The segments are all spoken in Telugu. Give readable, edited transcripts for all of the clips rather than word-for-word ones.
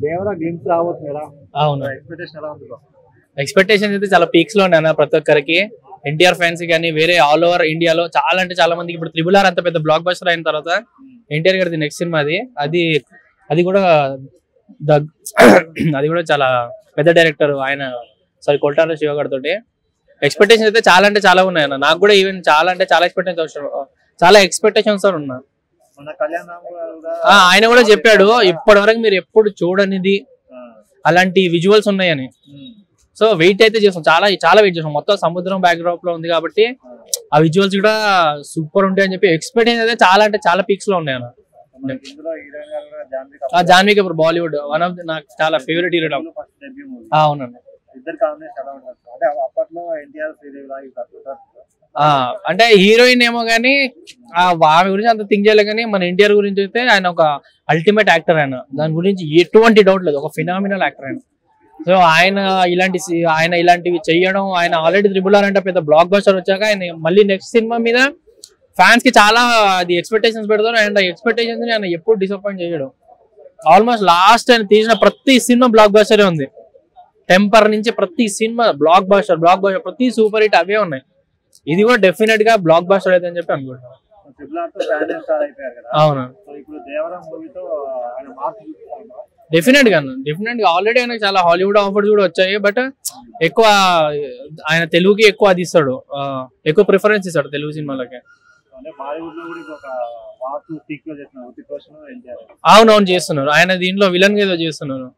దేవరా గ్లిమ్స్ రాబోతుంది కదా. అవును, ఎక్స్పెక్టేషన్ ఎలా ఉంది? ఎక్స్పెక్టేషన్ అయితే చాలా పీక్స్ లో ఉన్నాయి ప్రతి ఒక్కరికి. ఎన్టీఆర్ ఫ్యాన్స్ కానీ వేరే ఆల్ ఓవర్ ఇండియాలో చాలా అంటే చాలా మందికి ఇప్పుడు RRR అంత పెద్ద బ్లాక్ బస్టర్ అయిన తర్వాత ఎన్టీఆర్ గారిది నెక్స్ట్ సినిమా అది కూడా అది కూడా చాలా పెద్ద డైరెక్టర్ ఆయన, సారీ కొల్టార శివ గారితో. ఎక్స్పెక్టేషన్ అయితే చాలా అంటే చాలా ఉన్నాయి అన్న. నాకు కూడా ఈవెన్ చాలా అంటే చాలా ఎక్స్పెక్టేషన్స్ ఉన్నా. ఆయన కూడా చెప్పాడు ఇప్పటి వరకు మీరు ఎప్పుడు చూడనిది అలాంటి విజువల్స్ ఉన్నాయని. సో వెయిట్ అయితే చేస్తాం, చాలా వెయిట్ చేస్తాం. మొత్తం సముద్రం బ్యాక్ డ్రాప్ లో ఉంది కాబట్టి ఆ విజువల్స్ కూడా సూపర్ ఉంటాయి అని చెప్పి ఎక్స్పెక్టేషన్ అయితే చాలా అంటే చాలా పీక్స్ లో ఉన్నాయి అన్న. జాన్వీ కపూర్ బాలీవుడ్ వన్ ఆఫ్ నాకు చాలా ఫేవరెట్ హీరో. అవునండి, అంటే హీరోయిన్ ఏమో గానీ ఆమె గురించి అంత థింక్ చేయలేదు, కానీ మన ఎన్టీఆర్ గురించి అయితే ఆయన ఒక అల్టిమేట్ యాక్టర్. ఆయన దాని గురించి ఎటువంటి డౌట్ లేదు, ఒక ఫినామినల్ యాక్టర్ ఆయన. సో ఆయన ఇలాంటివి చెయ్యడం, ఆయన ఆల్రెడీ RRR అంటే పెద్ద బ్లాక్ బస్టర్ వచ్చాక ఆయన మళ్ళీ నెక్స్ట్ సినిమా మీద ఫ్యాన్స్ కి చాలా అది ఎక్స్పెక్టేషన్స్ పెడతారు. అండ్ ఆ ఎక్స్పెక్టేషన్స్ ని ఆయన ఎప్పుడు డిసప్పాయింట్ చేయడం. ఆల్మోస్ట్ లాస్ట్ ఆయన తీసిన ప్రతి సినిమా బ్లాక్ బస్టరే ఉంది. టెంపర్ నుంచి ప్రతి సినిమా బ్లాక్ బస్టర్ ప్రతి సూపర్ హిట్ అవే ఉన్నాయి. ఇది కూడా డెఫినెట్ గా బ్లాక్ బస్టర్ అయితే అని చెప్పి అనుకుంటున్నాను. అవును, డెఫినెట్ గా ఆల్రెడీ ఆయనకు చాలా హాలీవుడ్ ఆఫర్స్ కూడా వచ్చాయి. బట్ ఎక్కువ ఆయన తెలుగుకి ఎక్కువ అది ఇస్తాడు, ఎక్కువ ప్రిఫరెన్స్ ఇస్తాడు తెలుగు సినిమాలకి. అవునవును చేస్తున్నారు, ఆయన దీంట్లో విలన్ ఏదో చేస్తున్నారు.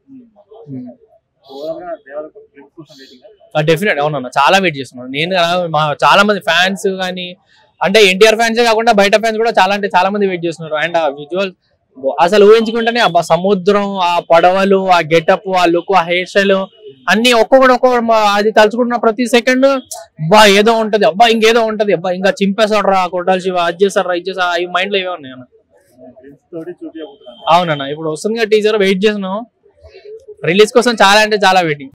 డెఫినెట్ అవునన్నా, చాలా వెయిట్ చేస్తున్నాను నేను. చాలా మంది ఫ్యాన్స్ కానీ అంటే ఎన్టీఆర్ ఫ్యాన్స్ కాకుండా బయట ఫ్యాన్స్ కూడా చాలా అంటే చాలా మంది వెయిట్ చేస్తున్నారు. అండ్ ఆ విజువల్ అసలు ఊహించుకుంటేనే అబ్బా, సముద్రం, ఆ పడవలు, ఆ గెటప్, ఆ లుక్, ఆ హెయిర్ స్టైల్ అన్ని ఒక్కొక్కటి అది తలుచుకుంటున్న ప్రతి సెకండ్ అబ్బా ఏదో ఉంటది, అబ్బా ఇంకేదో ఉంటది, అబ్బా ఇంకా చింపేస్తాడు రా కొట్టాలి శివ, అది చేస్తాడు రా ఇది చేస్తా, ఈ మైండ్ లో ఏవో ఉన్నాయి అన్న. అవునన్నా, ఇప్పుడు వస్తుంది టీజర్, వెయిట్ చేస్తున్నాం. రిలీజ్ కోసం చాలా అంటే చాలా వెయిటింగ్.